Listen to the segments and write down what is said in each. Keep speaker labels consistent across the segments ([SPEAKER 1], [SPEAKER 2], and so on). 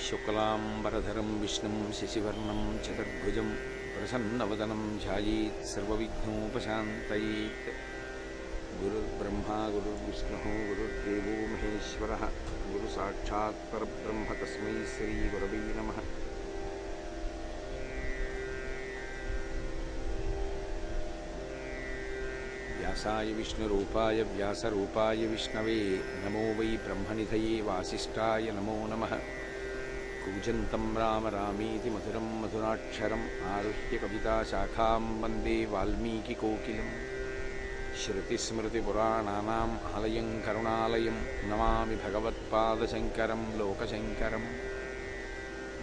[SPEAKER 1] शुक्लाम्बरधरं विष्णुं शशिवर्णं चतुर्भुजं प्रसन्नवदनं ध्यायेत् सर्वविघ्नोपशान्तयेत्। गुरुर्ब्रह्मा गुरुर्विष्णुः गुरुर्देवो महेश्वरः गुरुसाक्षात् परब्रह्म तस्मै श्रीगुरवे नमः। व्यासाय विष्णुरूपाय व्यासरूपाय विष्णवे नमो वै ब्रह्मनिधये वासिष्ठाय नमो नमः। कूजन्तं राम रामीति मधुरं मधुराक्षरम् आरुह्य कविताशाखां वन्दे वाल्मीकिकोकिलं। श्रुतिस्मृतिपुराणानाम् आलयं करुणालयं नमामि भगवत्पादशङ्करं लोकशङ्करम्।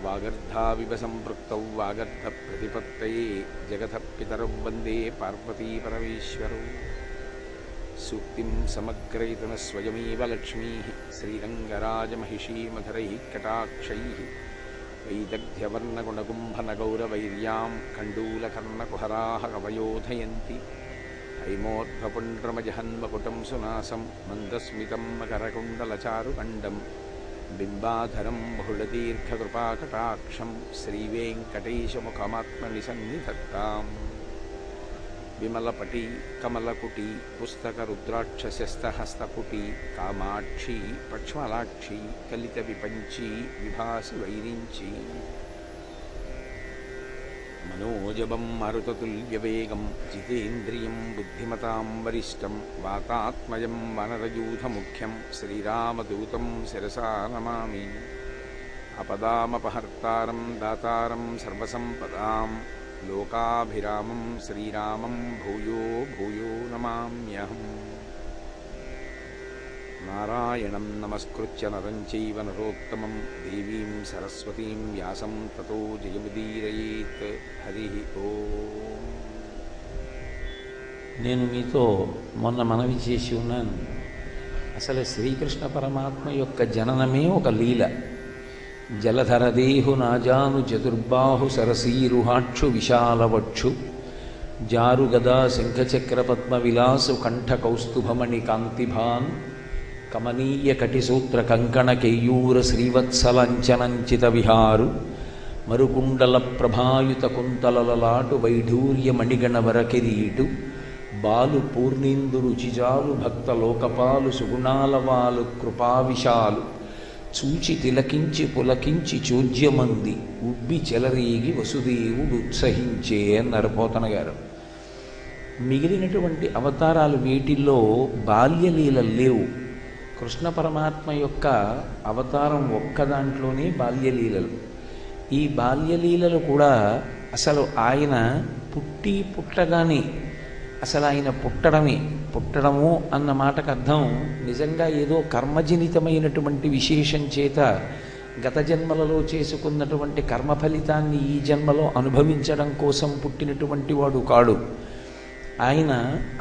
[SPEAKER 1] वागर्धाविव सम्पृक्तौ वागर्धप्रतिपत्तये जगतः पितरौ वन्दे पार्वतीपरमेश्वरौ। सूक्तिं समग्रयितुः स्वयमेव लक्ष्मीः श्रीरङ्गराजमहिषी मधुरैः कटाक्षैः। वैदग्ध्यवर्णगुणकुम्भनगौरवैर्यां कण्डूलकर्णकुहराः कवयोधयन्ति। हैमोद्भपुण्ड्रमजहन्मकुटं सुनासं मन्दस्मितं मकरकुण्डलचारुकण्डं बिम्बाधरं बहुलदीर्घकृपाकटाक्षं श्रीवेङ्कटेशमुखमात्मनिसन्निधत्ताम्। विमलपटी कमलकुटी पुस्तकरुद्राक्षस्यस्तहस्तपुटी कामाक्षी पक्ष्मलाक्षी कलितविपञ्ची विभासि वैरिञ्ची। मनोजवं मरुततुल्यवेगं जितेन्द्रियं बुद्धिमतां वरिष्ठं वातात्मजं वनरयूथमुख्यं श्रीरामदूतं शिरसा नमामि। अपदामपहर्तारं दातारं सर्वसम्पदां लोकाभिरामं श्रीरामं भूयो भूयो नमाम्यहम्। नारायणं नमस्कृत्य नरं चैव नरोत्तमं देवीं सरस्वतीं व्यासं ततो जयमुदीरयेत्। हरि ओम्।
[SPEAKER 2] నేను మీతో మొన్న మనవి చేసి ఉన్నాను, అసలు శ్రీకృష్ణ పరమాత్మ యొక్క జననమే ఒక లీల. జలధరదేహు నాజాను చతుర్బాహు సరసీరుహాక్షు విశాలవక్షు జారుగదా శంఖచక్ర పద్మ విలాసు కంఠ కౌస్తుభమణి కాంతిభాన్ కమనీయ కటిసూత్ర కంకణ కేయూర శ్రీవత్సలంచనంచిత విహారు మరుకుండల ప్రభాయుత కుంతలలలాటు వైఢూర్య మణిగణవర కిరీటు బాలు పూర్ణిందు రుచిజాలు భక్త లోకపాలు సుగుణాలవాలు కృపావిశాలు చూచి తిలకించి పులకించి చోద్యమంది ఉబ్బి చెలరేగి వసుదేవుడు ఉత్సహించే అన్నారు పోతన గారు. మిగిలినటువంటి అవతారాలు వీటిల్లో బాల్యలీలలు లేవు. కృష్ణ పరమాత్మ యొక్క అవతారం ఒక్క దాంట్లోనే బాల్యలీలలు. ఈ బాల్యలీలలు కూడా అసలు ఆయన పుట్టగానే అసలు ఆయన పుట్టడము అన్న మాటకు అర్థం నిజంగా ఏదో కర్మజనితమైనటువంటి విశేషం చేత గత జన్మలలో చేసుకున్నటువంటి కర్మ ఫలితాన్ని ఈ జన్మలో అనుభవించడం కోసం పుట్టినటువంటి వాడు కాడు. ఆయన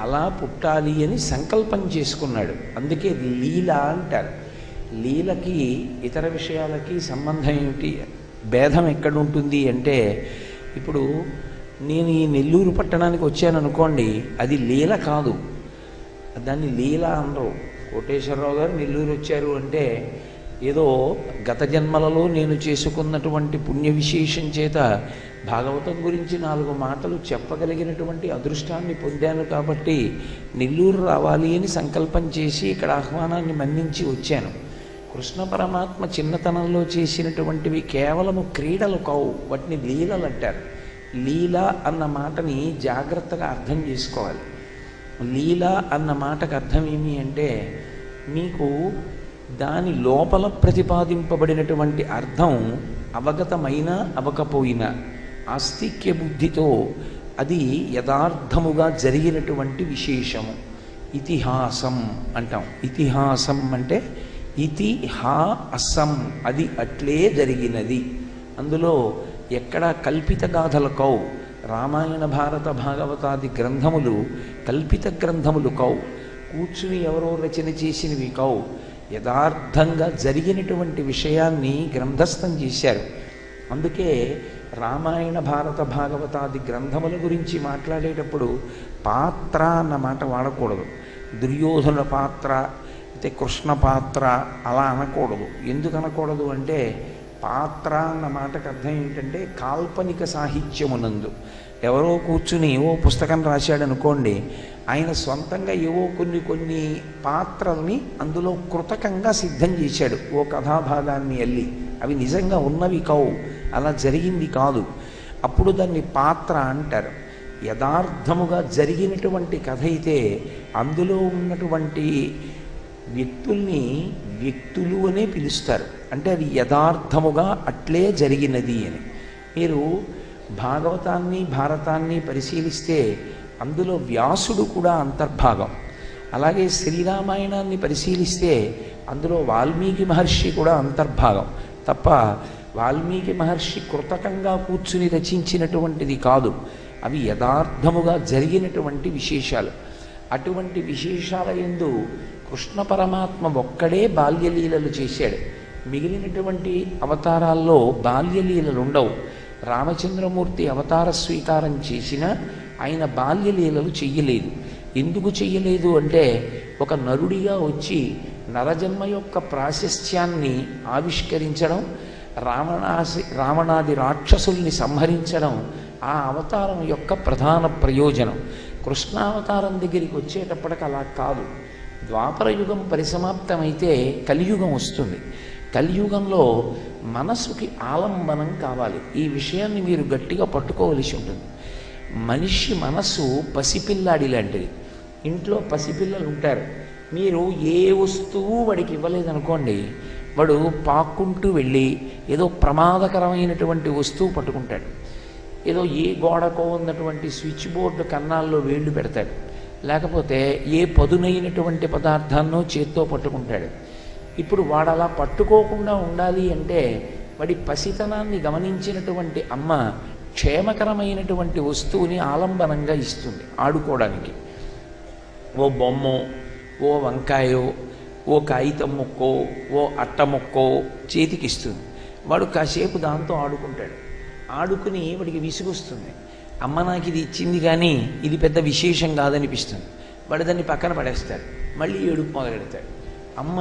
[SPEAKER 2] అలా పుట్టాలి అని సంకల్పం చేసుకున్నాడు. అందుకే లీల అంటారు. లీలకి ఇతర విషయాలకి సంబంధం ఏమిటి, భేదం ఎక్కడుంటుంది అంటే, ఇప్పుడు నేను ఈ నెల్లూరు పట్టణానికి వచ్చాను అనుకోండి, అది లీల కాదు, దాన్ని లీల అనరు. కోటేశ్వరరావు గారు నెల్లూరు వచ్చారు అంటే ఏదో గత జన్మలలో నేను చేసుకున్నటువంటి పుణ్య విశేషం చేత భాగవతం గురించి 4 మాటలు చెప్పగలిగినటువంటి అదృష్టాన్ని పొందాను కాబట్టి నెల్లూరు రావాలి అని సంకల్పం చేసి ఇక్కడ ఆహ్వానాన్ని మన్నించి వచ్చాను. కృష్ణ పరమాత్మ చిన్నతనంలో చేసినటువంటివి కేవలము క్రీడలు కావు, వాటిని లీలలు అంటారు. లీల అన్న మాటని జాగ్రత్తగా అర్థం చేసుకోవాలి. లీల అన్న మాటకు అర్థం ఏమి అంటే, మీకు దాని లోపల ప్రతిపాదింపబడినటువంటి అర్థం అవగతమైనా అవకపోయినా ఆస్తిక్య బుద్ధితో అది యథార్థముగా జరిగినటువంటి విశేషము ఇతిహాసం అంటాం. ఇతిహాసం అంటే ఇతిహాసం, అది అట్లే జరిగినది. అందులో ఎక్కడా కల్పిత గాథలు కావు. రామాయణ భారత భాగవతాది గ్రంథములు కల్పిత గ్రంథములు కావు, కూర్చుని ఎవరో రచన చేసినవి కావు. యథార్థంగా జరిగినటువంటి విషయాన్ని గ్రంథస్థం చేశారు. అందుకే రామాయణ భారత భాగవతాది గ్రంథముల గురించి మాట్లాడేటప్పుడు పాత్ర అన్న మాట వాడకూడదు. దుర్యోధన పాత్ర అయితే కృష్ణ పాత్ర అలా అనకూడదు. ఎందుకు అనకూడదు అంటే పాత్ర అన్న మాటకు అర్థం ఏంటంటే కాల్పనిక సాహిత్యమునందు ఎవరో కూర్చుని ఓ పుస్తకం రాశాడు అనుకోండి, ఆయన సొంతంగా ఏవో కొన్ని పాత్రల్ని అందులో కృతకంగా సిద్ధం చేశాడు, ఓ కథాభాగాన్ని అల్లి. అవి నిజంగా ఉన్నవి కావు, అలా జరిగింది కాదు. అప్పుడు దాన్ని పాత్ర అంటారు. యథార్థముగా జరిగినటువంటి కథ అయితే అందులో ఉన్నటువంటి వ్యక్తుల్ని వ్యక్తులు అనే పిలుస్తారు. అంటే అది యథార్థముగా అట్లే జరిగినది అని. మీరు భాగవతాన్ని భారతాన్ని పరిశీలిస్తే అందులో వ్యాసుడు కూడా అంతర్భాగం. అలాగే శ్రీరామాయణాన్ని పరిశీలిస్తే అందులో వాల్మీకి మహర్షి కూడా అంతర్భాగం. తప్ప వాల్మీకి మహర్షి కృతకంగా కూర్చుని రచించినటువంటిది కాదు, అవి యథార్థముగా జరిగినటువంటి విశేషాలు. అటువంటి విశేషాల యందు కృష్ణ పరమాత్మ ఒక్కడే బాల్యలీలలు చేశాడు. మిగిలినటువంటి అవతారాల్లో బాల్యలీలలు ఉండవు. రామచంద్రమూర్తి అవతార స్వీకారం చేసిన ఆయన బాల్యలీలలు చెయ్యలేదు. ఎందుకు చెయ్యలేదు అంటే, ఒక నరుడిగా వచ్చి నరజన్మ యొక్క ప్రాశస్త్యాన్ని ఆవిష్కరించడం, రావణాది రాక్షసుల్ని సంహరించడం ఆ అవతారం యొక్క ప్రధాన ప్రయోజనం. కృష్ణావతారం దగ్గరికి వచ్చేటప్పటికి అలా కాదు. ద్వాపర యుగం పరిసమాప్తమైతే కలియుగం వస్తుంది. కలియుగంలో మనసుకి ఆలంబనం కావాలి. ఈ విషయాన్ని మీరు గట్టిగా పట్టుకోవలసి ఉంటుంది. మనిషి మనసు పసిపిల్లాడి లాంటిది. ఇంట్లో పసిపిల్లలు ఉంటారు. మీరు ఏ వస్తువు వాడికి ఇవ్వలేదనుకోండి, వాడు పాక్కుంటూ వెళ్ళి ఏదో ప్రమాదకరమైనటువంటి వస్తువు పట్టుకుంటాడు. ఏదో ఏ గోడకో ఉన్నటువంటి స్విచ్ బోర్డు కన్నాల్లో వేళ్ళు పెడతాడు, లేకపోతే ఏ పదునైనటువంటి పదార్థాన్నో చేత్తో పట్టుకుంటాడు. ఇప్పుడు వాడు అలా పట్టుకోకుండా ఉండాలి అంటే వాడి పసితనాన్ని గమనించినటువంటి అమ్మ క్షేమకరమైనటువంటి వస్తువుని ఆలంబనంగా ఇస్తుంది ఆడుకోవడానికి. ఓ బొమ్మో, ఓ వంకాయో, ఓ కాగితం ముక్కో, ఓ అట్ట ముక్కో చేతికిస్తుంది. వాడు కాసేపు దాంతో ఆడుకుంటాడు. ఆడుకుని వాడికి విసుగొస్తుంది. అమ్మ నాకు ఇది ఇచ్చింది కానీ ఇది పెద్ద విశేషం కాదనిపిస్తుంది. వాడు దాన్ని పక్కన పడేస్తాడు, మళ్ళీ ఏడుపు మొదలెడతాడు. అమ్మ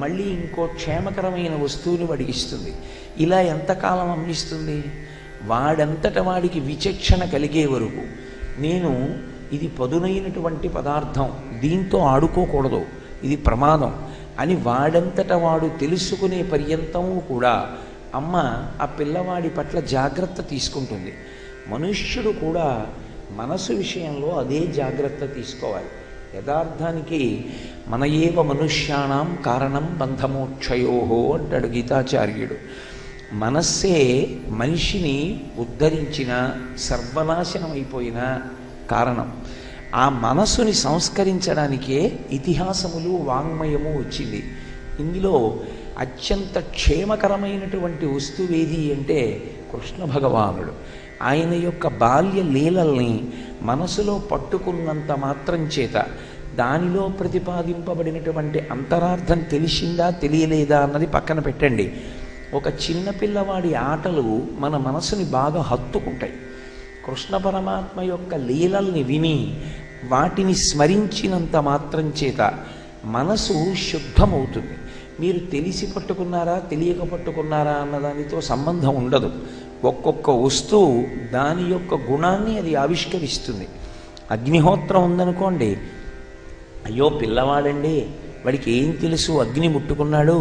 [SPEAKER 2] మళ్ళీ ఇంకో క్షేమకరమైన వస్తువుని వాడికి ఇస్తుంది. ఇలా ఎంతకాలం అందిస్తుంది? వాడంతట వాడికి విచక్షణ కలిగే వరకు, నేను ఇది పదునైనటువంటి పదార్థం, దీంతో ఆడుకోకూడదు, ఇది ప్రమాదం అని వాడంతట వాడు తెలుసుకునే పర్యంతం కూడా అమ్మ ఆ పిల్లవాడి పట్ల జాగ్రత్త తీసుకుంటుంది. మనుష్యుడు కూడా మనసు విషయంలో అదే జాగ్రత్త తీసుకోవాలి. యథార్థానికి మన ఏవ మనుష్యాణం కారణం బంధమోక్షయోహో అంటాడు గీతాచార్యుడు. మనస్సే మనిషిని ఉద్ధరించిన సర్వనాశనం అయిపోయిన కారణం. ఆ మనస్సుని సంస్కరించడానికే ఇతిహాసములు వాంగ్మయము వచ్చింది. ఇందులో అత్యంత క్షేమకరమైనటువంటి వస్తువేది అంటే కృష్ణ భగవానుడు. ఆయన యొక్క బాల్య లీలల్ని మనసులో పట్టుకున్నంత మాత్రం చేత దానిలో ప్రతిపాదింపబడినటువంటి అంతరార్థం తెలిసిందా తెలియలేదా అన్నది పక్కన పెట్టండి. ఒక చిన్న పిల్లవాడి ఆటలు మన మనసుని బాగా హత్తుకుంటాయి. కృష్ణ పరమాత్మ యొక్క లీలల్ని విని వాటిని స్మరించినంత మాత్రం చేత మనసు శుద్ధమవుతుంది. మీరు తెలిసి పట్టుకున్నారా తెలియక పట్టుకున్నారా అన్నదానితో సంబంధం ఉండదు. ఒక్కొక్క వస్తువు దాని యొక్క గుణాన్ని అది ఆవిష్కరిస్తుంది. అగ్నిహోత్రం ఉందనుకోండి, అయ్యో పిల్లవాడండి, వాడికి ఏం తెలుసు అగ్ని ముట్టుకున్నాడు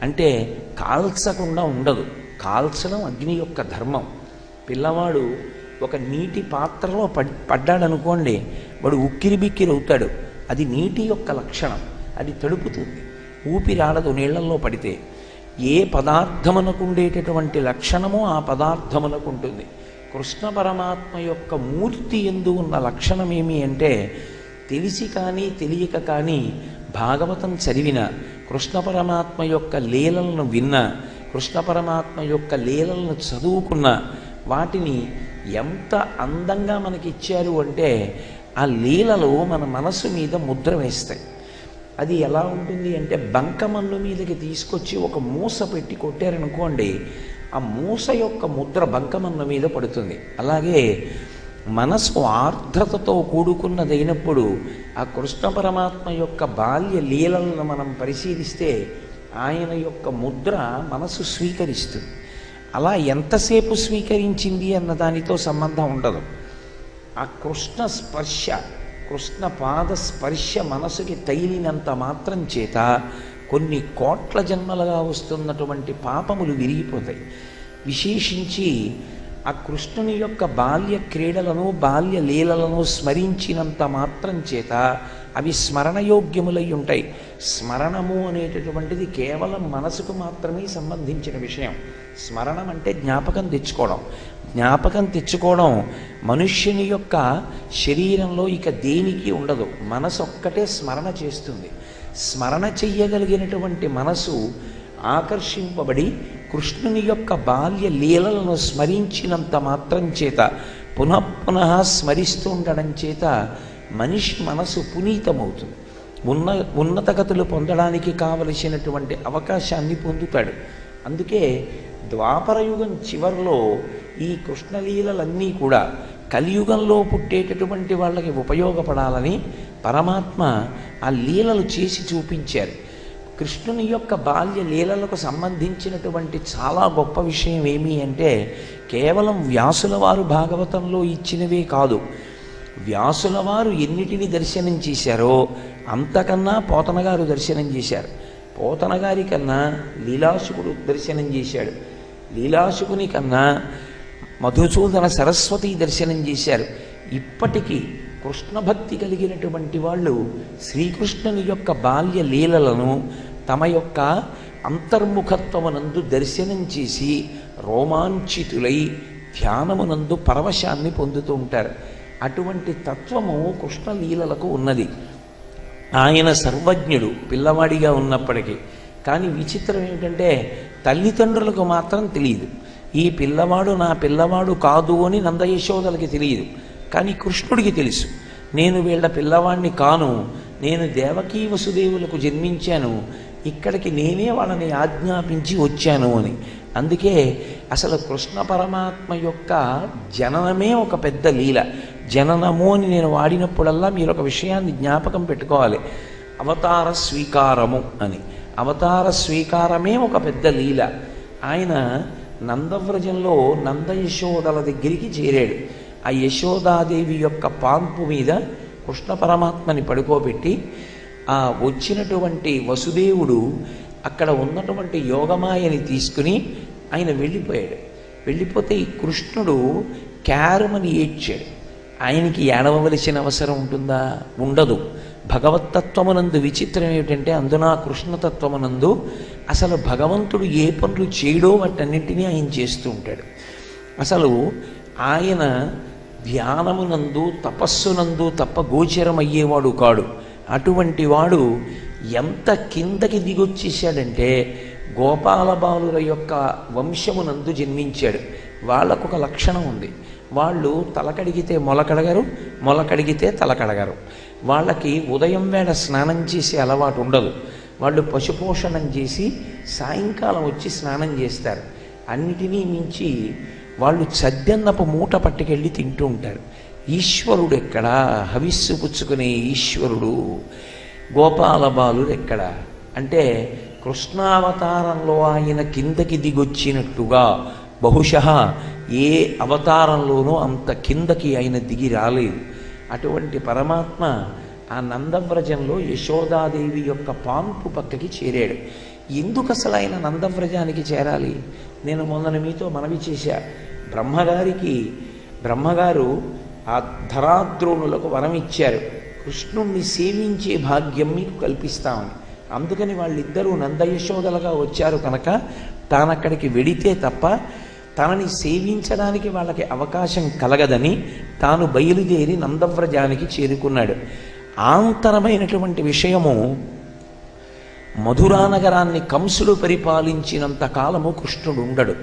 [SPEAKER 2] అంటే కాల్చకుండా ఉండదు. కాల్చడం అగ్ని యొక్క ధర్మం. పిల్లవాడు ఒక నీటి పాత్రలో పడ్డాడనుకోండి, వాడు ఉక్కిరి బిక్కిరి అవుతాడు. అది నీటి యొక్క లక్షణం, అది తడుపుతుంది. ఊపిరాడదు నీళ్లలో పడితే. ఏ పదార్థమునకు ఉండేటటువంటి లక్షణమో ఆ పదార్థమునకు ఉంటుంది. కృష్ణ పరమాత్మ యొక్క మూర్తి యందు ఉన్న లక్షణం ఏమి అంటే, తెలిసి కానీ తెలియక కానీ భాగవతం చదివిన, కృష్ణ పరమాత్మ యొక్క లీలలను విన్న, కృష్ణ పరమాత్మ యొక్క లీలలను చదువుకున్న, వాటిని ఎంత అందంగా మనకిచ్చారు అంటే ఆ లీలలు మన మనసు మీద ముద్ర వేస్తాయి. అది ఎలా ఉంటుంది అంటే, బంకమన్ను మీదకి తీసుకొచ్చి ఒక మూస పెట్టి కొట్టారనుకోండి, ఆ మూస యొక్క ముద్ర బంకమన్ను మీద పడుతుంది. అలాగే మనసు ఆర్ద్రతతో కూడుకున్నదైనప్పుడు ఆ కృష్ణ పరమాత్మ యొక్క బాల్య లీలలను మనం పరిశీలిస్తే ఆయన యొక్క ముద్ర మనసు స్వీకరిస్తుంది. అలా ఎంతసేపు స్వీకరించింది అన్న దానితో సంబంధం ఉండదు. ఆ కృష్ణ స్పర్శ, కృష్ణ పాద స్పర్శ మనసుకి తగిలినంత మాత్రం చేత కొన్ని కోట్ల జన్మలుగా వస్తున్నటువంటి పాపములు విరిగిపోతాయి. విశేషించి ఆ కృష్ణుని యొక్క బాల్య క్రీడలను బాల్య లీలలను స్మరించినంత మాత్రం చేత అవి స్మరణయోగ్యములై ఉంటాయి. స్మరణము అనేటటువంటిది కేవలం మనసుకు మాత్రమే సంబంధించిన విషయం. స్మరణం అంటే జ్ఞాపకం తెచ్చుకోవడం. జ్ఞాపకం తెచ్చుకోవడం మనుష్యుని యొక్క శరీరంలో ఇక దేనికి ఉండదు. మనసు ఒక్కటే స్మరణ చేస్తుంది. స్మరణ చెయ్యగలిగినటువంటి మనసు ఆకర్షింపబడి కృష్ణుని యొక్క బాల్య లీలలను స్మరించినంత మాత్రం చేత పునఃపునః స్మరిస్తూ ఉండడం చేత మనిషి మనసు పునీతమవుతుంది. ఉన్నతగతులు పొందడానికి కావలసినటువంటి అవకాశాన్ని పొందుతాడు. అందుకే ద్వాపరయుగం చివరిలో ఈ కృష్ణలీలలన్నీ కూడా కలియుగంలో పుట్టేటటువంటి వాళ్ళకి ఉపయోగపడాలని పరమాత్మ ఆ లీలలు చేసి చూపించారు. కృష్ణుని యొక్క బాల్య లీలలకు సంబంధించినటువంటి చాలా గొప్ప విషయం ఏమి అంటే కేవలం వ్యాసుల వారు భాగవతంలో ఇచ్చినవే కాదు. వ్యాసుల వారు ఎన్నిటిని దర్శనం చేశారో అంతకన్నా పోతన గారు దర్శనం చేశారు. పోతన గారి కన్నా లీలాశుకుడు దర్శనం చేశాడు. లీలాశుకుని కన్నా మధుసూదన సరస్వతి దర్శనం చేశారు. ఇప్పటికీ కృష్ణ భక్తి కలిగినటువంటి వాళ్ళు శ్రీకృష్ణుని యొక్క బాల్య లీలలను తమ యొక్క అంతర్ముఖత్వమునందు దర్శనం చేసి రోమాంచితులై ధ్యానమునందు పరవశాన్ని పొందుతూ ఉంటారు. అటువంటి తత్వము కృష్ణ లీలలకు ఉన్నది. ఆయన సర్వజ్ఞుడు పిల్లవాడిగా ఉన్నప్పటికీ. కానీ విచిత్రం ఏమిటంటే తల్లిదండ్రులకు మాత్రం తెలియదు. ఈ పిల్లవాడు నా పిల్లవాడు కాదు అని నందయశోదలకి తెలియదు. కానీ కృష్ణుడికి తెలుసు, నేను వీళ్ళ పిల్లవాడిని కాను, నేను దేవకీ వసుదేవులకు జన్మించాను, ఇక్కడికి నేనే వాళ్ళని ఆజ్ఞాపించి వచ్చాను అని. అందుకే అసలు కృష్ణ పరమాత్మ యొక్క జననమే ఒక పెద్ద లీల. జననము అని నేను వాడినప్పుడల్లా మీరు ఒక విషయాన్ని జ్ఞాపకం పెట్టుకోవాలి, అవతార స్వీకారము అని. అవతార స్వీకారమే ఒక పెద్ద లీల. ఆయన నందవ్రజంలో నందయశోదల దగ్గరికి చేరాడు. ఆ యశోదాదేవి యొక్క పాన్పు మీద కృష్ణ పరమాత్మని పడుకోబెట్టి ఆ వచ్చినటువంటి వసుదేవుడు అక్కడ ఉన్నటువంటి యోగమాయని తీసుకుని ఆయన వెళ్ళిపోయాడు. వెళ్ళిపోతే ఈ కృష్ణుడు క్యారమని ఏడ్చాడు. ఆయనకి ఏడవలసిన అవసరం ఉంటుందా? ఉండదు. భగవత్తత్వమునందు విచిత్రం ఏమిటంటే అందున కృష్ణతత్వమునందు అసలు భగవంతుడు ఏ పనులు చేయడో వాటన్నింటినీ ఆయన చేస్తూ ఉంటాడు. అసలు ఆయన ధ్యానమునందు తపస్సునందు తప్ప గోచరమయ్యేవాడు కాడు. అటువంటి వాడు ఎంత కిందకి దిగొచ్చేసాడంటే గోపాల బాలుర యొక్క వంశమునందు జన్మించాడు. వాళ్ళకు ఒక లక్షణం ఉంది, వాళ్ళు తలకడిగితే మొలకడగరు, మొలకడిగితే తలకడగరు. వాళ్ళకి ఉదయం వేళ స్నానం చేసే అలవాటు ఉండదు. వాళ్ళు పశుపోషణం చేసి సాయంకాలం వచ్చి స్నానం చేస్తారు. అన్నిటినీ మించి వాళ్ళు సద్దన్నపు మూట పట్టుకెళ్ళి తింటూ ఉంటారు. ఈశ్వరుడు ఎక్కడా? హవిస్సు పుచ్చుకునే ఈశ్వరుడు గోపాల బాలుడు ఎక్కడా అంటే కృష్ణావతారంలో ఆయన కిందకి దిగొచ్చినట్టుగా బహుశः ఏ అవతారంలోనూ అంత కిందకి ఆయన దిగి రాలేదు. అటువంటి పరమాత్మ ఆ నందవ్రజంలో యశోదాదేవి యొక్క పాన్పు పక్కకి చేరాడు. ఎందుకు అసలు ఆయన నందవ్రజానికి చేరాలి? నేను మొన్న మీతో మనవి చేశా, బ్రహ్మగారు ఆ ధరాద్రోణులకు వరం ఇచ్చారు, కృష్ణుణ్ణి సేవించే భాగ్యం మీకు కల్పిస్తామని. అందుకని వాళ్ళిద్దరూ నందయశోదలుగా వచ్చారు కనుక తానక్కడికి వెడితే తప్ప తనని సేవించడానికి వాళ్ళకి అవకాశం కలగదని తాను బయలుదేరి నందవ్రజానికి చేరుకున్నాడు. ఆంతరమైనటువంటి విషయము, మధురానగరాన్ని కంసుడు పరిపాలించినంత కాలము కృష్ణుడు ఉండడు.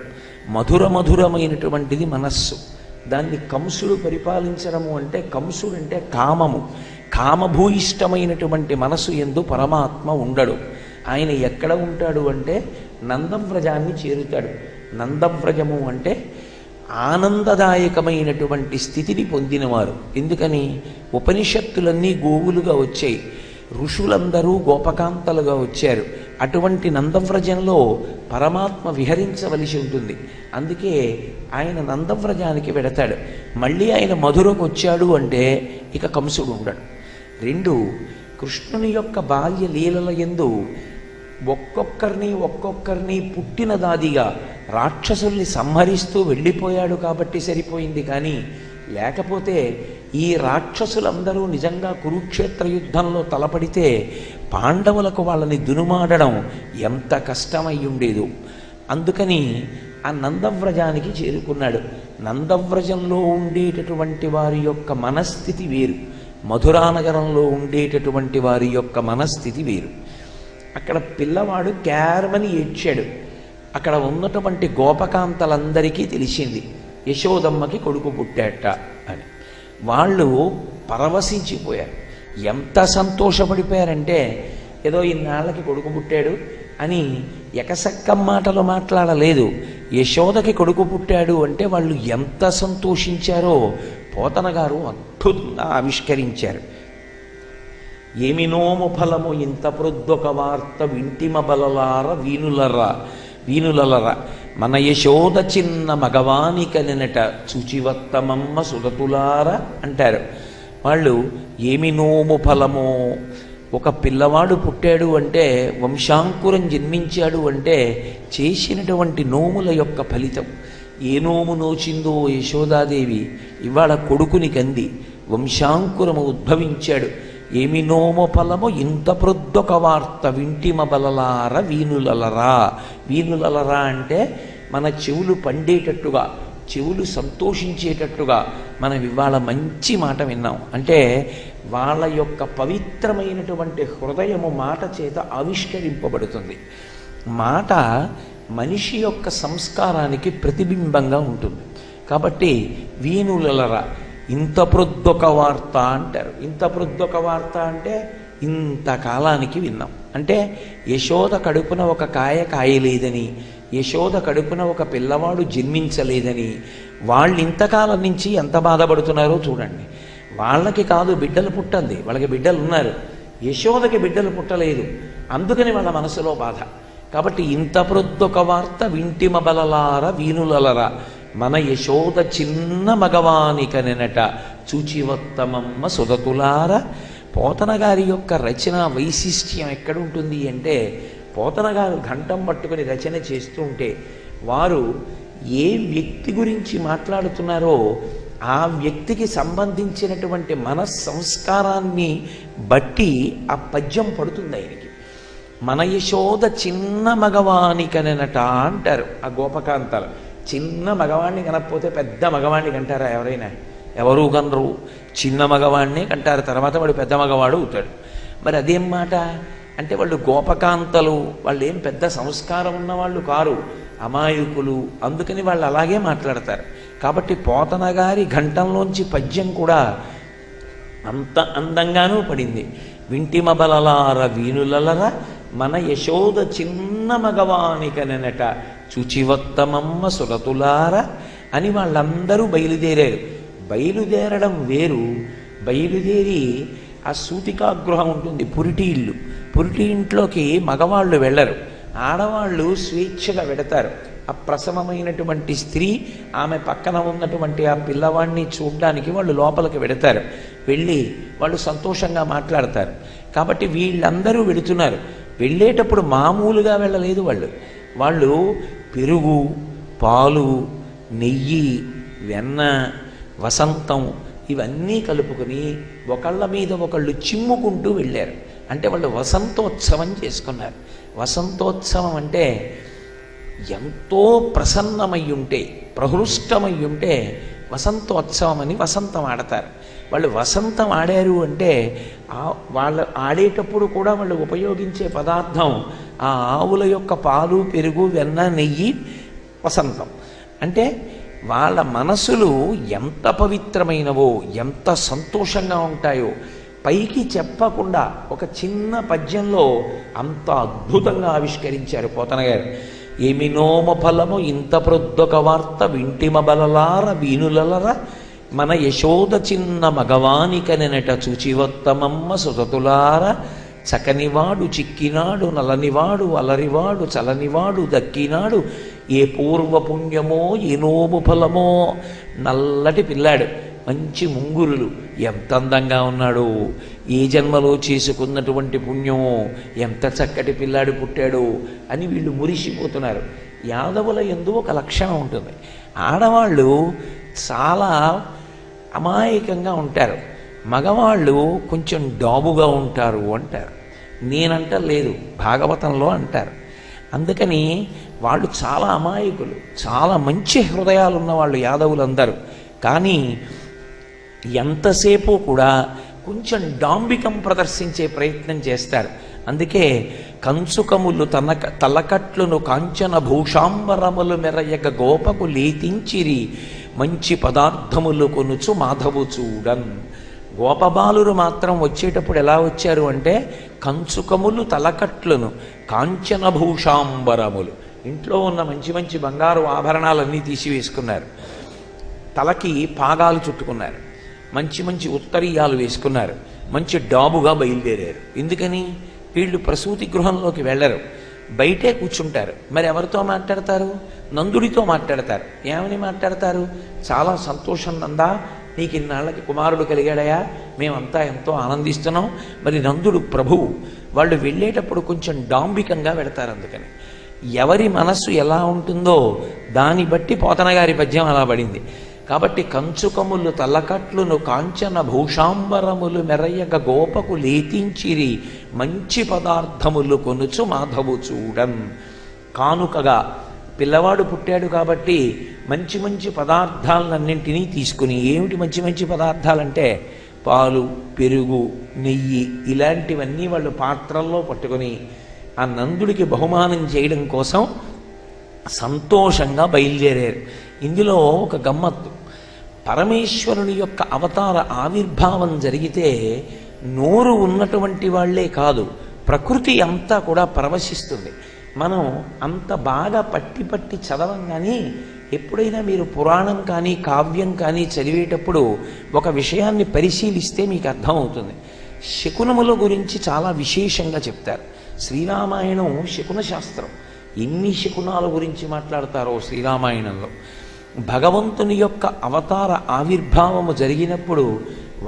[SPEAKER 2] మధురమైనటువంటిది మనస్సు. దాన్ని కంసుడు పరిపాలించడము అంటే, కంసుడు అంటే కామము, కామభూయిష్టమైనటువంటి మనసు యందు పరమాత్మ ఉండడు. ఆయన ఎక్కడ ఉంటాడు అంటే నందవ్రజాన్ని చేరుతాడు. నందవ్రజము అంటే ఆనందదాయకమైనటువంటి స్థితిని పొందినవారు. ఎందుకని? ఉపనిషత్తులన్నీ గోవులుగా వచ్చాయి. ఋషులందరూ గోపకాంతలుగా వచ్చారు. అటువంటి నందవ్రజంలో పరమాత్మ విహరించవలసి ఉంటుంది. అందుకే ఆయన నందవ్రజానికి వెడతాడు. మళ్ళీ ఆయన మధురకు వచ్చాడు అంటే ఇక కంసుడు ఉండడు. 2, కృష్ణుని యొక్క బాల్య లీలల యందు ఒక్కొక్కరిని పుట్టిన దాదిగా రాక్షసుల్ని సంహరిస్తూ వెళ్ళిపోయాడు కాబట్టి సరిపోయింది. కానీ లేకపోతే ఈ రాక్షసులందరూ నిజంగా కురుక్షేత్ర యుద్ధంలో తలపడితే పాండవులకు వాళ్ళని దునుమాడడం ఎంత కష్టమై ఉండేదో. అందుకని ఆ నందవ్రజానికి చేరుకున్నాడు. నందవ్రజంలో ఉండేటటువంటి వారి యొక్క మనస్థితి వేరు, మధురానగరంలో ఉండేటటువంటి వారి యొక్క మనస్థితి వేరు. అక్కడ పిల్లవాడు క్యారమని ఏడ్చాడు. అక్కడ ఉన్నటువంటి గోపకాంతలందరికీ తెలిసింది యశోదమ్మకి కొడుకు పుట్టాట అని. వాళ్ళు పరవశించిపోయారు. ఎంత సంతోషపడిపోయారంటే ఏదో ఇన్నాళ్ళకి కొడుకు పుట్టాడు అని ఎకసక్కం మాటలు మాట్లాడలేదు. యశోదకి కొడుకు పుట్టాడు అంటే వాళ్ళు ఎంత సంతోషించారో పోతన గారు అద్భుతంగా ఆవిష్కరించారు. ఏమినోము ఫలము ఇంత ప్రొద్దొక వార్త వింటిమ బలలార వీనులలర మన యశోద చిన్న మగవానిక నినట చూచివత్తమమ్మ సుగతులార అంటారు వాళ్ళు. ఏమి నోము ఫలమో, ఒక పిల్లవాడు పుట్టాడు అంటే, వంశాంకురం జన్మించాడు అంటే చేసినటువంటి నోముల యొక్క ఫలితం. ఏ నోము నోచిందో యశోదాదేవి ఇవాళ కొడుకుని కంది, వంశాంకురము ఉద్భవించాడు. ఏమి నోము ఫలము ఇంత ప్రొద్దొక వార్త వింటిమ బలలార వీనులలరా అంటే మన చెవులు పండేటట్టుగా, చెవులు సంతోషించేటట్టుగా మనం ఇవాళ మంచి మాట విన్నాం. అంటే వాళ్ళ యొక్క పవిత్రమైనటువంటి హృదయము మాట చేత ఆవిష్కరింపబడుతుంది. మాట మనిషి యొక్క సంస్కారానికి ప్రతిబింబంగా ఉంటుంది. కాబట్టి వీనులలరా ఇంత ప్రొద్దొక వార్త అంటారు. ఇంత ప్రొద్దొక వార్త అంటే ఇంతకాలానికి విన్నాం. అంటే యశోద కడుపున ఒక కాయ కాయలేదని, యశోద కడుపున ఒక పిల్లవాడు జన్మించలేదని వాళ్ళు ఇంతకాలం నుంచి ఎంత బాధపడుతున్నారో చూడండి. వాళ్ళకి కాదు బిడ్డలు పుట్టింది, వాళ్ళకి బిడ్డలు ఉన్నారు, యశోదకి బిడ్డలు పుట్టలేదు. అందుకని వాళ్ళ మనసులో బాధ. కాబట్టి ఇంత ప్రొద్దొక వార్త వింటిమ బలలార వీనులలరా మన యశోద చిన్న మగవానిక నినట చూచివత్తమమ్మ సుధతులార. పోతన గారి యొక్క రచన వైశిష్ట్యం ఎక్కడుంటుంది అంటే, పోతన గారు ఘంటం పట్టుకుని రచన చేస్తూ ఉంటే వారు ఏ వ్యక్తి గురించి మాట్లాడుతున్నారో ఆ వ్యక్తికి సంబంధించినటువంటి మనస్సంస్కారాన్ని బట్టి ఆ పద్యం పడుతుంది ఆయనకి. మన యశోద చిన్న మగవానికనట అంటారు ఆ గోపకాంతలు. చిన్న మగవాణ్ణి కనకపోతే పెద్ద మగవాణ్ణి కంటారా ఎవరైనా? ఎవరూ కనరు. చిన్న మగవాణ్ణి కంటారు, తర్వాత వాడు పెద్ద మగవాడు అవుతాడు. మరి అదేం మాట అంటే వాళ్ళు గోపకాంతలు, వాళ్ళు ఏం పెద్ద సంస్కారం ఉన్నవాళ్ళు కారు, అమాయకులు. అందుకని వాళ్ళు అలాగే మాట్లాడతారు. కాబట్టి పోతన గారి ఘంటంలోంచి పద్యం కూడా అంత అందంగానూ పడింది. వింటిమ బలలార వీనులలర మన యశోద చిన్న మగవానికనట చూచివత్తమమ్మ సురతులార అని వాళ్ళందరూ బయలుదేరారు. బయలుదేరడం వేరు, బయలుదేరి ఆ సూతికాగృహం ఉంటుంది, పురిటి ఇల్లు. పురిటి ఇంట్లోకి మగవాళ్ళు వెళ్ళరు, ఆడవాళ్ళు స్వేచ్ఛగా వెడతారు. ఆ ప్రసవమైనటువంటి స్త్రీ ఆమె పక్కన ఉన్నటువంటి ఆ పిల్లవాడిని చూడడానికి వాళ్ళు లోపలికి వెడతారు. వెళ్ళి వాళ్ళు సంతోషంగా మాట్లాడతారు. కాబట్టి వీళ్ళందరూ వెడుతున్నారు. వెళ్ళేటప్పుడు మామూలుగా వెళ్ళలేదు వాళ్ళు పెరుగు, పాలు, నెయ్యి, వెన్న, వసంతం ఇవన్నీ కలుపుకొని ఒకళ్ళ మీద ఒకళ్ళు చిమ్ముకుంటూ వెళ్ళారు. అంటే వాళ్ళు వసంతోత్సవం చేసుకున్నారు. వసంతోత్సవం అంటే ఎంతో ప్రసన్నమై ఉంటే, ప్రహృష్టమై ఉంటే వసంతోత్సవం అని వసంతం ఆడతారు. వాళ్ళు వసంతం ఆడారు అంటే వాళ్ళు ఆడేటప్పుడు కూడా వాళ్ళు ఉపయోగించే పదార్థం ఆ ఆవుల యొక్క పాలు, పెరుగు, వెన్న, నెయ్యి, వసంతం. అంటే వాళ్ళ మనసులు ఎంత పవిత్రమైనవో, ఎంత సంతోషంగా ఉంటాయో పైకి చెప్పకుండా ఒక చిన్న పద్యంలో అంత అద్భుతంగా ఆవిష్కరించారు పోతన గారు. ఏమి నోమ ఫలము ఇంత ప్రొద్దొక వార్త వింటిమ బలలార వీనులలర మన యశోద చిన్న మగవానికనెనట చూచివత్తమమ్మ సుతతులార చకనివాడు చిక్కినాడు నలనివాడు అలరివాడు చలనివాడు దక్కినాడు ఏ పూర్వ పుణ్యమో ఏ నోము ఫలమో. నల్లటి పిల్లాడు, మంచి ముంగురులు, ఎంత అందంగా ఉన్నాడు, ఏ జన్మలో చేసుకున్నటువంటి పుణ్యమో, ఎంత చక్కటి పిల్లాడు పుట్టాడు అని వీళ్ళు మురిసిపోతున్నారు. యాదవుల యందు ఒక లక్షణం ఉంటుంది, ఆడవాళ్ళు చాలా అమాయకంగా ఉంటారు, మగవాళ్ళు కొంచెం డాబుగా ఉంటారు అంటారు. నేనంట లేదు, భాగవతంలో అంటారు. అందుకని వాళ్ళు చాలా అమాయకులు, చాలా మంచి హృదయాలు ఉన్నవాళ్ళు యాదవులందరూ. కానీ ఎంతసేపు కూడా కొంచెం డాంబికం ప్రదర్శించే ప్రయత్నం చేస్తారు. అందుకే కంచుకములు తలకట్లును కాంచన భూషాంబరములు మెరయగ గోపకు లేతించిరి మంచి పదార్థములు కొనుచు మాధవు చూడన్. గోపబాలురు మాత్రం వచ్చేటప్పుడు ఎలా వచ్చారు అంటే కంచుకములు తలకట్లను కాంచన భూషాంబరములు, ఇంట్లో ఉన్న మంచి మంచి బంగారు ఆభరణాలన్నీ తీసివేసుకున్నారు, తలకి పాగాలు చుట్టుకున్నారు, మంచి మంచి ఉత్తరీయాలు వేసుకున్నారు, మంచి డాబుగా బయలుదేరారు. ఎందుకని? వీళ్ళు ప్రసూతి గృహంలోకి వెళ్ళరు, బయటే కూర్చుంటారు. మరి ఎవరితో మాట్లాడతారు? నందుడితో మాట్లాడతారు. ఏమని మాట్లాడతారు? చాలా సంతోషం నందా, నీకు ఇన్నాళ్ళకి కుమారుడు కలిగాడయా, మేమంతా ఎంతో ఆనందిస్తున్నాం. మరి నందుడు ప్రభువు, వాళ్ళు వెళ్ళేటప్పుడు కొంచెం డాంబికంగా వెళతారు. అందుకని ఎవరి మనస్సు ఎలా ఉంటుందో దాన్ని బట్టి పోతన గారి పద్యం అలా పడింది. కాబట్టి కంచుకములు తలకట్లును కాంచన భూషాంబరములు మెరయగ గోపకు లేతించిరి మంచి పదార్థములు కొనుచు మాధవు చూడన్. కానుకగా పిల్లవాడు పుట్టాడు కాబట్టి మంచి మంచి పదార్థాలన్నింటినీ తీసుకుని, ఏమిటి మంచి మంచి పదార్థాలంటే పాలు, పెరుగు, నెయ్యి ఇలాంటివన్నీ వాళ్ళు పాత్రల్లో పట్టుకొని ఆ నందుడికి బహుమానం చేయడం కోసం సంతోషంగా బయలుదేరారు. ఇందులో ఒక గమ్మత్తు, పరమేశ్వరుని యొక్క అవతార ఆవిర్భావం జరిగితే నోరు ఉన్నటువంటి వాళ్లే కాదు, ప్రకృతి అంతా కూడా పరవశిస్తుంది. మనం అంత బాగా పట్టి పట్టి చదవం. కానీ ఎప్పుడైనా మీరు పురాణం కానీ కావ్యం కానీ చదివేటప్పుడు ఒక విషయాన్ని పరిశీలిస్తే మీకు అర్థమవుతుంది. శకునముల గురించి చాలా విశేషంగా చెప్తారు. శ్రీరామాయణం శకున శాస్త్రం, ఎన్ని శకునాల గురించి మాట్లాడతారో శ్రీరామాయణంలో. భగవంతుని యొక్క అవతార ఆవిర్భావము జరిగినప్పుడు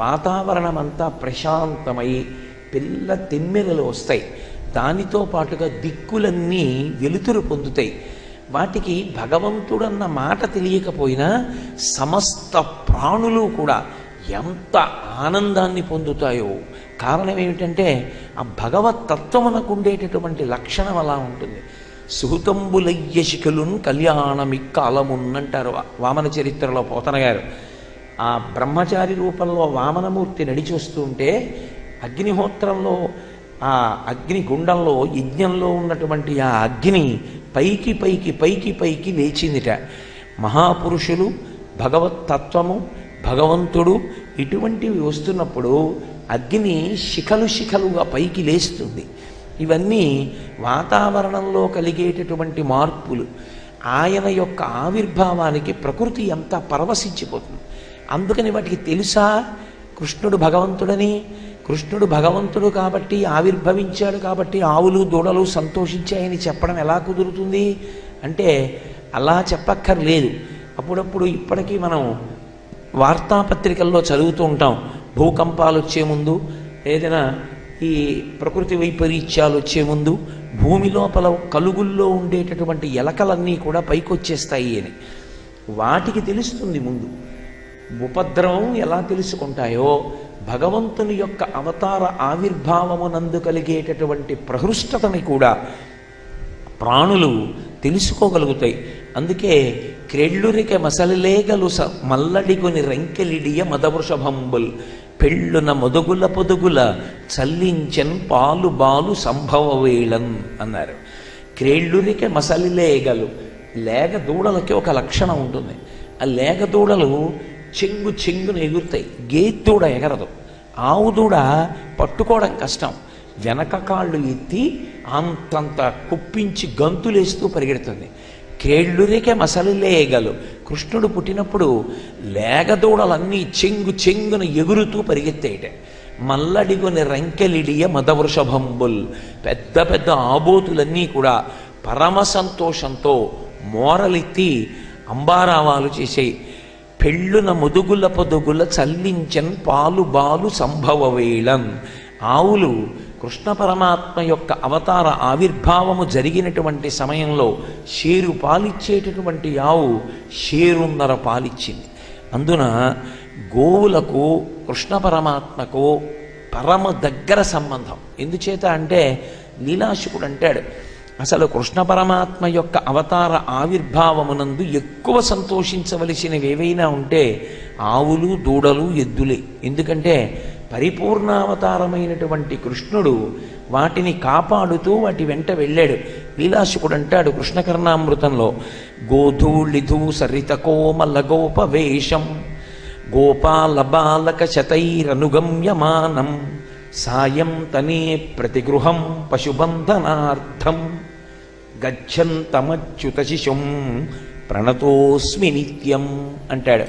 [SPEAKER 2] వాతావరణం అంతా ప్రశాంతమై పిల్ల తెమ్మెరలు వస్తాయి, దానితో పాటుగా దిక్కులన్నీ వెలుతురు పొందుతాయి. వాటికి భగవంతుడన్న మాట తెలియకపోయినా సమస్త ప్రాణులు కూడా ఎంత ఆనందాన్ని పొందుతాయో. కారణం ఏమిటంటే ఆ భగవతత్వమునకు ఉండేటటువంటి లక్షణం అలా ఉంటుంది. సుహృతంబులయ్యశిఖలున్ కళ్యాణమిక్కాలమున్నంటారు వామన చరిత్రలో పోతన గారు. ఆ బ్రహ్మచారి రూపంలో వామనమూర్తి నడిచి వస్తూ ఉంటే అగ్నిహోత్రంలో, ఆ అగ్ని గుండంలో, యజ్ఞంలో ఉన్నటువంటి ఆ అగ్ని పైకి పైకి పైకి పైకి లేచిందిట. మహాపురుషులు, భగవత్తత్వము, భగవంతుడు ఇటువంటివి వస్తున్నప్పుడు అగ్ని శిఖలు శిఖలుగా పైకి లేస్తుంది. ఇవన్నీ వాతావరణంలో కలిగేటటువంటి మార్పులు. ఆయన యొక్క ఆవిర్భావానికి ప్రకృతి అంతా పరవశించిపోతుంది. అందుకని వాటికి తెలుసా కృష్ణుడు భగవంతుడని? కృష్ణుడు భగవంతుడు కాబట్టి, ఆవిర్భవించాడు కాబట్టి ఆవులు దూడలు సంతోషించాయని చెప్పడం ఎలా కుదురుతుంది అంటే అలా చెప్పక్కర్లేదు. అప్పుడప్పుడు ఇప్పటికీ మనం వార్తాపత్రికల్లో చదువుతూ ఉంటాం, భూకంపాలు వచ్చే ముందు, ఏదైనా ఈ ప్రకృతి వైపరీత్యాలు వచ్చే ముందు భూమి లోపల కలుగుల్లో ఉండేటటువంటి ఎలకలన్నీ కూడా పైకొచ్చేస్తాయి అని. వాటికి తెలుస్తుంది ముందు. ఉపద్రవం ఎలా తెలుసుకుంటాయో భగవంతుని యొక్క అవతార ఆవిర్భావమునందు కలిగేటటువంటి ప్రహృష్టతని కూడా ప్రాణులు తెలుసుకోగలుగుతాయి. అందుకే క్రెళ్ళురిక మసలిలేగలు మల్లడిగుని రెంకెలిడియ మదవృషభంబుల్ పెళ్ళున మొదుగుల పొదుగుల చల్లించెన్ పాలు బాలు సంభవ వేళన్ అన్నారు. క్రేళ్ళురిక మసలిలేగలు, లేగ దూడలకి ఒక లక్షణం ఉంటుంది. ఆ లేగ దూడలు చెంగు చెంగును ఎగురుతాయి, గేదూడ ఎగరదు. ఆవు దూడ పట్టుకోవడం కష్టం, వెనక కాళ్ళు ఎత్తి అంతంత కుప్పించి గంతులేస్తూ పరిగెడుతుంది. కేళ్ళురికే మసలు లేగలు. కృష్ణుడు పుట్టినప్పుడు లేగదూడలన్నీ చెంగు చెంగున ఎగురుతూ పరిగెత్తేయట. మల్లడిగుని రంకెలిడియ మదవృషభంబుల్, పెద్ద పెద్ద ఆబోతులన్నీ కూడా పరమ సంతోషంతో మోరలెత్తి అంబారావాలు చేసాయి. పెళ్ళున ముదుగుల పొదుగుల చల్లించన్ పాలు బాలు సంభవ వేళం. ఆవులు కృష్ణ పరమాత్మ యొక్క అవతార ఆవిర్భావము జరిగినటువంటి సమయంలో షేరు పాలిచ్చేటటువంటి ఆవు షేరున్నర పాలిచ్చింది. అందున గోవులకు కృష్ణ పరమాత్మకు పరమ దగ్గర సంబంధం. ఎందుచేత అంటే లీలాశుకుడు అంటాడు, అసలు కృష్ణ పరమాత్మ యొక్క అవతార ఆవిర్భావమునందు ఎక్కువ సంతోషించవలసినవి ఏవైనా ఉంటే ఆవులు, దూడలు, ఎద్దులే. ఎందుకంటే పరిపూర్ణావతారమైనటువంటి కృష్ణుడు వాటిని కాపాడుతూ వాటి వెంట వెళ్ళాడు. లీలాశుకుడు అంటాడు కృష్ణకర్ణామృతంలో, గోధూళిధూ సరిత కోమల గోపవేషం గోపాల బాలక శతైరనుగమ్యమానం సాయం తనే ప్రతిగృహం పశుబంధనార్థం గచ్చంతమచ్యుత శిశుం ప్రణతోస్మి నిత్యం అంటాడు.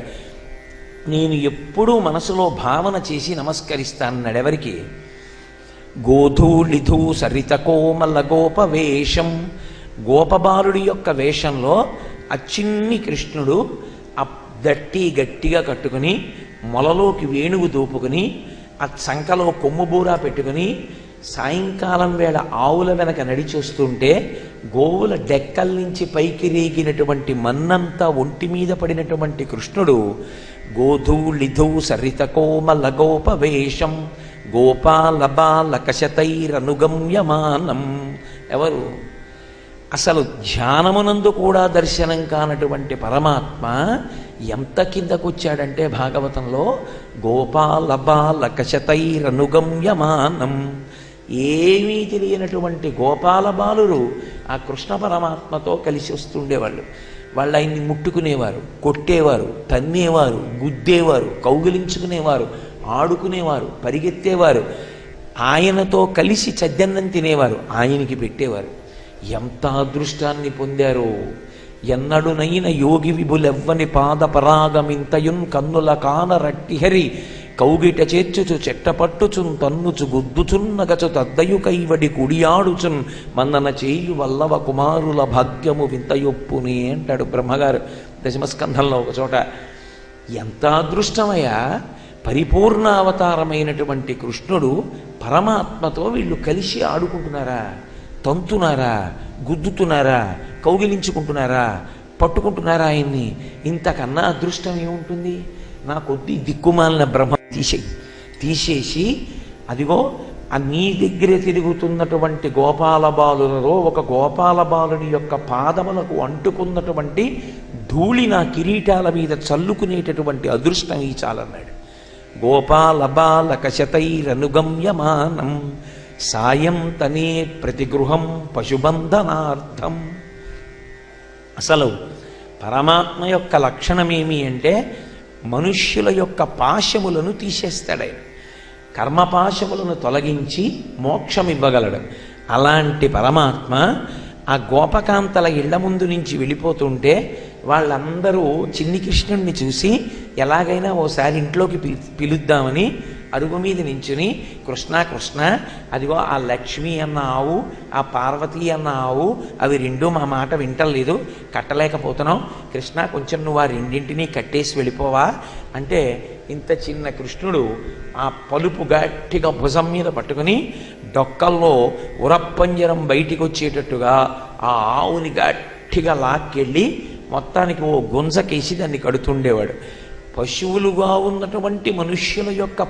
[SPEAKER 2] నేను ఎప్పుడూ మనసులో భావన చేసి నమస్కరిస్తానన్నాడు. ఎవరికి? గోధూళిధూ సరిత కోమల గోపవేషం, గోపబాలుడి యొక్క వేషంలో ఆ చిన్ని కృష్ణుడు ఆ గట్టిగా కట్టుకుని మొలలోకి వేణువు దూపుకుని ఆ చంకలో కొమ్ముబూరా పెట్టుకుని సాయంకాలం వేళ ఆవుల వెనక నడిచొస్తుంటే గోవుల డెక్కల నుంచి పైకి రేగినటువంటి మన్నంతా ఒంటి మీద పడినటువంటి కృష్ణుడు గోధూళిధూ సరిత కోమల గోపవేషం గోపాల బాలక శతైరనుగమ్యమానం. ఎవరు? అసలు ధ్యానమునందు కూడా దర్శనం కానటువంటి పరమాత్మ ఎంత కిందకొచ్చాడంటే భాగవతంలో గోపాల బాలక శతైరనుగమ్యమానం. ఏమీ తెలియనటువంటి గోపాల బాలురు ఆ కృష్ణ పరమాత్మతో కలిసి వస్తుండేవాళ్ళు. వాళ్ళు ఆయన్ని ముట్టుకునేవారు, కొట్టేవారు, తన్నేవారు, గుద్దేవారు, కౌగిలించుకునేవారు, ఆడుకునేవారు, పరిగెత్తేవారు. ఆయనతో కలిసి చద్దన్నం తినేవారు, ఆయనకి పెట్టేవారు. ఎంత అదృష్టాన్ని పొందారో! ఎన్నడునైన యోగి విభులెవ్వని పాద పరాగమింతయున్ కన్నుల కాన రట్టిహరి కౌగిట చేర్చుచు చెట్టపట్టుచున్ తన్నుచు గుద్దుచున్నగచు తద్దయు కైవడి కుడియాడుచున్ మన్నన చేయు వల్లవ కుమారుల భాగ్యము వింతయొప్పునే అంటాడు బ్రహ్మగారు దశమస్కంధంలో ఒక చోట. ఎంత అదృష్టమయ్యా! పరిపూర్ణావతారమైనటువంటి కృష్ణుడు పరమాత్మతో వీళ్ళు కలిసి ఆడుకుంటున్నారా, తంతునారా, గుద్దుతున్నారా, కౌగిలించుకుంటున్నారా, పట్టుకుంటున్నారా ఆయన్ని? ఇంతకన్నా అదృష్టం ఏముంటుంది? నా కొద్ది దిక్కుమాలిన బ్రహ్మ తీసేసి అదిగో ఆ నీ దగ్గరే తిరుగుతున్నటువంటి గోపాల బాలులలో ఒక గోపాల బాలుని యొక్క పాదములకు అంటుకున్నటువంటి ధూళి నా కిరీటాల మీద చల్లుకునేటటువంటి అదృష్టం ఈ చాలన్నాడు. గోపాల బాలక శతైరనుగమ్యమానం సాయం తనే ప్రతిగృహం పశుబంధనార్థం. అసలు పరమాత్మ యొక్క లక్షణమేమి అంటే మనుష్యుల యొక్క పాశములను తీసేస్తాడు. కర్మపాశములను తొలగించి మోక్షం ఇవ్వగలడు. అలాంటి పరమాత్మ ఆ గోపకాంతల ఇళ్ల ముందు నుంచి వెళ్ళిపోతుంటే వాళ్ళందరూ చిన్ని కృష్ణుణ్ణి చూసి ఎలాగైనా ఓసారి ఇంట్లోకి పిలుద్దామని అరుగు మీద నించుని కృష్ణ కృష్ణ అదిగో ఆ లక్ష్మి అన్న ఆవు, ఆ పార్వతి అన్న ఆవు అవి రెండూ మా మాట వింటలేదు, కట్టలేకపోతున్నాం కృష్ణ, కొంచెం నువ్వు ఆ రెండింటినీ కట్టేసి వెళ్ళిపోవా అంటే ఇంత చిన్న కృష్ణుడు ఆ పలుపు గట్టిగా భుజం మీద పట్టుకుని డొక్కల్లో ఉరప్పంజరం బయటికి వచ్చేటట్టుగా ఆ ఆవుని గట్టిగా లాక్కెళ్ళి మొత్తానికి ఓ గుంజకేసి దాన్ని కడుతుండేవాడు. పశువులుగా ఉన్నటువంటి మనుష్యుల యొక్క